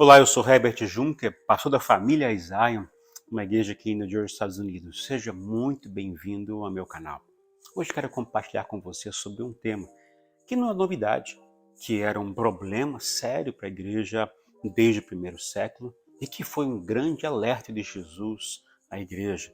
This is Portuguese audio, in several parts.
Olá, eu sou Herbert Juncker, pastor da família Zion, uma igreja aqui no Jersey, Estados Unidos. Seja muito bem-vindo ao meu canal. Hoje quero compartilhar com você sobre um tema que não é novidade, que era um problema sério para a igreja desde o primeiro século e que foi um grande alerta de Jesus à igreja,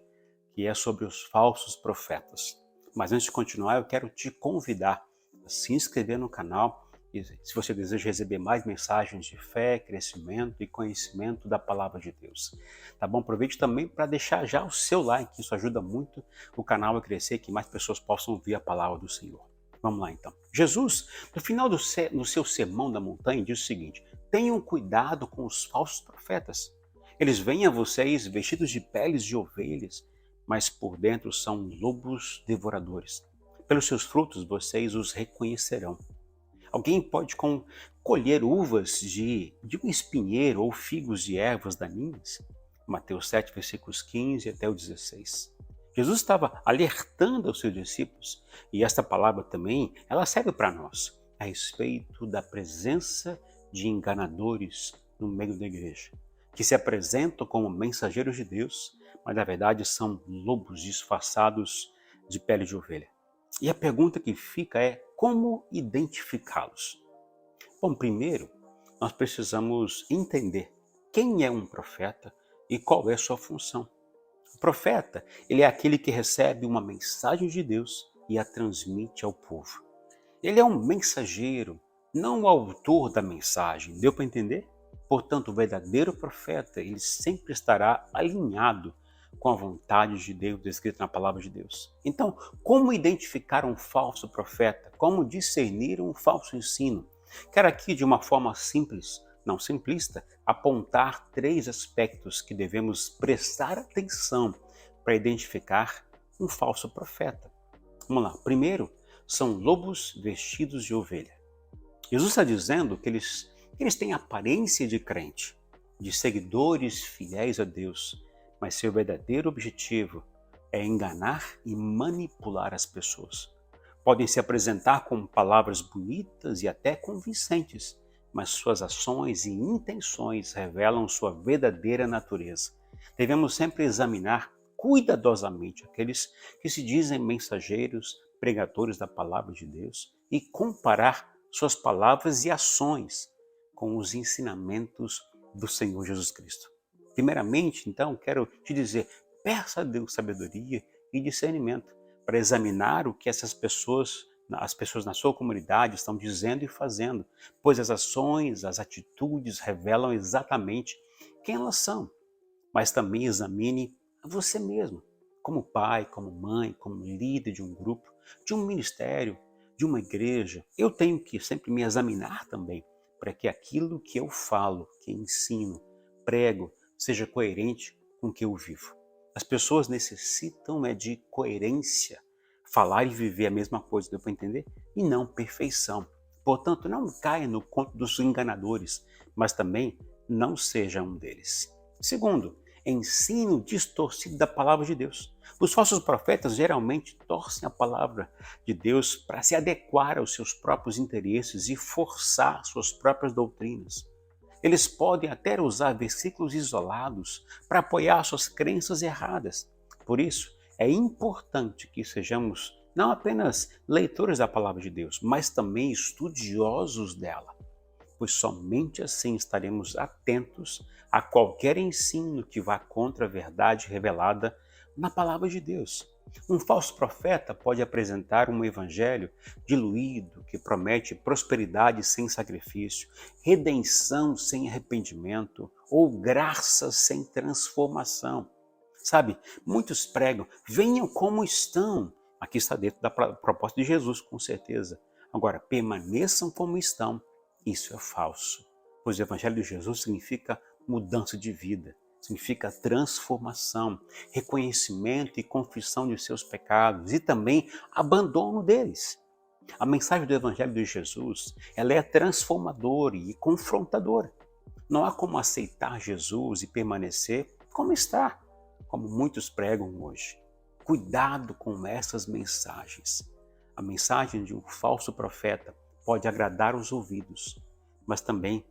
que é sobre os falsos profetas. Mas antes de continuar, eu quero te convidar a se inscrever no canal e, se você deseja receber mais mensagens de fé, crescimento e conhecimento da palavra de Deus. Tá bom? Aproveite também para deixar já o seu like, isso ajuda muito o canal a crescer, que mais pessoas possam ouvir a palavra do Senhor. Vamos lá então. Jesus, no final no seu sermão da montanha, diz o seguinte: tenham cuidado com os falsos profetas. Eles vêm a vocês vestidos de peles de ovelhas, mas por dentro são lobos devoradores. Pelos seus frutos vocês os reconhecerão. Alguém pode colher uvas de um espinheiro ou figos de ervas daninhas? Mateus 7, versículos 15 até o 16. Jesus estava alertando aos seus discípulos, e esta palavra também, ela serve para nós, a respeito da presença de enganadores no meio da igreja, que se apresentam como mensageiros de Deus, mas na verdade são lobos disfarçados de pele de ovelha. E a pergunta que fica é: como identificá-los? Bom, primeiro, nós precisamos entender quem é um profeta e qual é sua função. O profeta, ele é aquele que recebe uma mensagem de Deus e a transmite ao povo. Ele é um mensageiro, não o autor da mensagem. Deu para entender? Portanto, o verdadeiro profeta, ele sempre estará alinhado com a vontade de Deus descrita na palavra de Deus. Então, como identificar um falso profeta? Como discernir um falso ensino? Quero aqui, de uma forma simples, não simplista, apontar 3 aspectos que devemos prestar atenção para identificar um falso profeta. Vamos lá. Primeiro, são lobos vestidos de ovelha. Jesus está dizendo que eles têm aparência de crente, de seguidores fiéis a Deus, mas seu verdadeiro objetivo é enganar e manipular as pessoas. Podem se apresentar com palavras bonitas e até convincentes, mas suas ações e intenções revelam sua verdadeira natureza. Devemos sempre examinar cuidadosamente aqueles que se dizem mensageiros, pregadores da palavra de Deus e comparar suas palavras e ações com os ensinamentos do Senhor Jesus Cristo. Primeiramente, então, quero te dizer, peça a Deus sabedoria e discernimento para examinar o que as pessoas na sua comunidade estão dizendo e fazendo, pois as ações, as atitudes revelam exatamente quem elas são. Mas também examine a você mesmo, como pai, como mãe, como líder de um grupo, de um ministério, de uma igreja. Eu tenho que sempre me examinar também, para que aquilo que eu falo, que ensino, prego, seja coerente com o que eu vivo. As pessoas necessitam de coerência, falar e viver a mesma coisa, deu para entender? E não perfeição. Portanto, não caia no conto dos enganadores, mas também não seja um deles. Segundo, ensino distorcido da palavra de Deus. Os falsos profetas geralmente torcem a palavra de Deus para se adequar aos seus próprios interesses e forçar suas próprias doutrinas. Eles podem até usar versículos isolados para apoiar suas crenças erradas. Por isso, é importante que sejamos não apenas leitores da palavra de Deus, mas também estudiosos dela, pois somente assim estaremos atentos a qualquer ensino que vá contra a verdade revelada na palavra de Deus. Um falso profeta pode apresentar um evangelho diluído que promete prosperidade sem sacrifício, redenção sem arrependimento ou graça sem transformação. Sabe, muitos pregam, venham como estão. Aqui está dentro da proposta de Jesus, com certeza. Agora, permaneçam como estão. Isso é falso, pois o Evangelho de Jesus significa mudança de vida, significa transformação, reconhecimento e confissão de seus pecados e também abandono deles. A mensagem do Evangelho de Jesus, ela é transformadora e confrontadora. Não há como aceitar Jesus e permanecer como está, como muitos pregam hoje. Cuidado com essas mensagens. A mensagem de um falso profeta pode agradar os ouvidos, mas também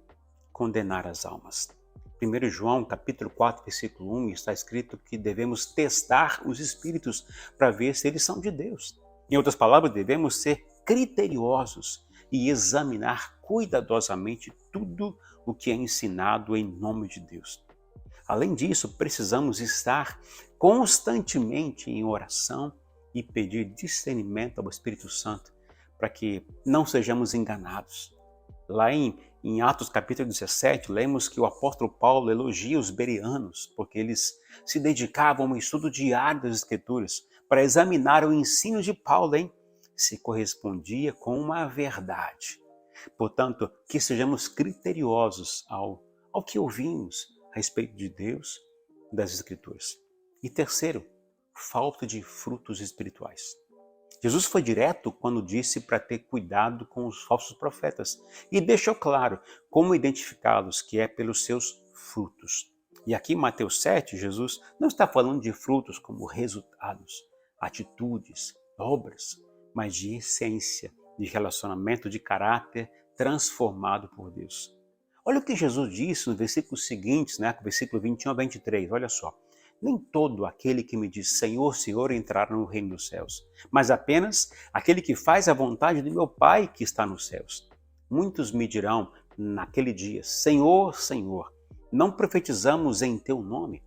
condenar as almas. 1 João, capítulo 4, versículo 1, está escrito que devemos testar os espíritos para ver se eles são de Deus. Em outras palavras, devemos ser criteriosos e examinar cuidadosamente tudo o que é ensinado em nome de Deus. Além disso, precisamos estar constantemente em oração e pedir discernimento ao Espírito Santo para que não sejamos enganados. Lá em Atos capítulo 17, lemos que o apóstolo Paulo elogia os bereanos, porque eles se dedicavam ao estudo diário das Escrituras para examinar o ensino de Paulo, se correspondia com uma verdade. Portanto, que sejamos criteriosos ao que ouvimos a respeito de Deus, das Escrituras. E terceiro, falta de frutos espirituais. Jesus foi direto quando disse para ter cuidado com os falsos profetas e deixou claro como identificá-los, que é pelos seus frutos. E aqui em Mateus 7, Jesus não está falando de frutos como resultados, atitudes, obras, mas de essência, de relacionamento, de caráter transformado por Deus. Olha o que Jesus disse nos versículos seguintes, versículo 21 a 23, olha só. Nem todo aquele que me diz Senhor, Senhor entrará no reino dos céus, mas apenas aquele que faz a vontade do meu Pai que está nos céus. Muitos me dirão naquele dia, Senhor, Senhor, não profetizamos em teu nome?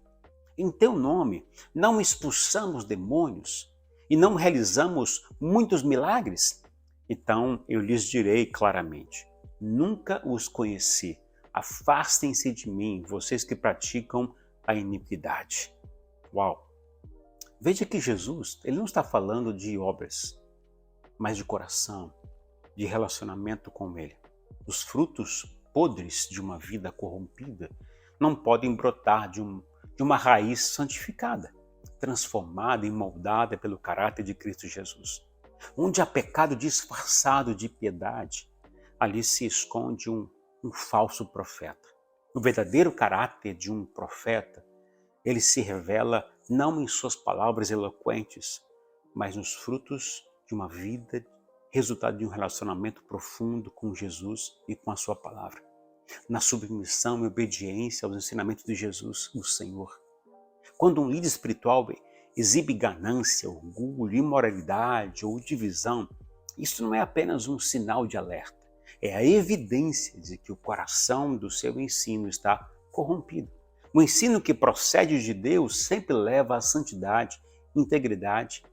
Em teu nome não expulsamos demônios e não realizamos muitos milagres? Então eu lhes direi claramente, nunca os conheci. Afastem-se de mim, vocês que praticam a iniquidade. Uau! Veja que Jesus, ele não está falando de obras, mas de coração, de relacionamento com ele. Os frutos podres de uma vida corrompida não podem brotar de uma raiz santificada, transformada e moldada pelo caráter de Cristo Jesus. Onde há pecado disfarçado de piedade, ali se esconde um falso profeta. O verdadeiro caráter de um profeta, ele se revela não em suas palavras eloquentes, mas nos frutos de uma vida, resultado de um relacionamento profundo com Jesus e com a sua palavra. Na submissão e obediência aos ensinamentos de Jesus, o Senhor. Quando um líder espiritual exibe ganância, orgulho, imoralidade ou divisão, isso não é apenas um sinal de alerta, é a evidência de que o coração do seu ensino está corrompido. O ensino que procede de Deus sempre leva à santidade, integridade,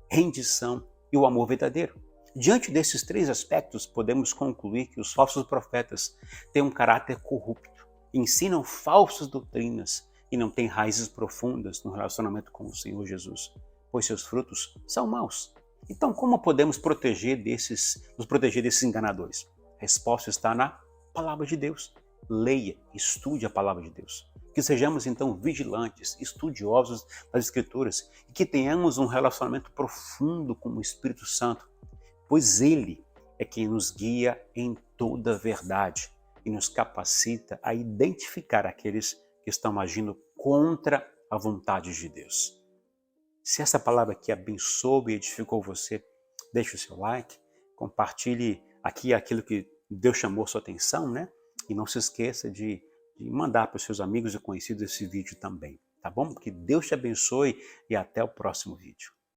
rendição e o amor verdadeiro. Diante desses três aspectos, podemos concluir que os falsos profetas têm um caráter corrupto, ensinam falsas doutrinas e não têm raízes profundas no relacionamento com o Senhor Jesus, pois seus frutos são maus. Então, como podemos nos proteger desses enganadores? A resposta está na palavra de Deus. Leia, estude a palavra de Deus. Que sejamos então vigilantes, estudiosos das Escrituras e que tenhamos um relacionamento profundo com o Espírito Santo, pois Ele é quem nos guia em toda a verdade e nos capacita a identificar aqueles que estão agindo contra a vontade de Deus. Se essa palavra aqui abençoou e edificou você, deixe o seu like, compartilhe aqui aquilo que Deus chamou sua atenção, E não se esqueça de mandar para os seus amigos e conhecidos esse vídeo também, tá bom? Que Deus te abençoe e até o próximo vídeo.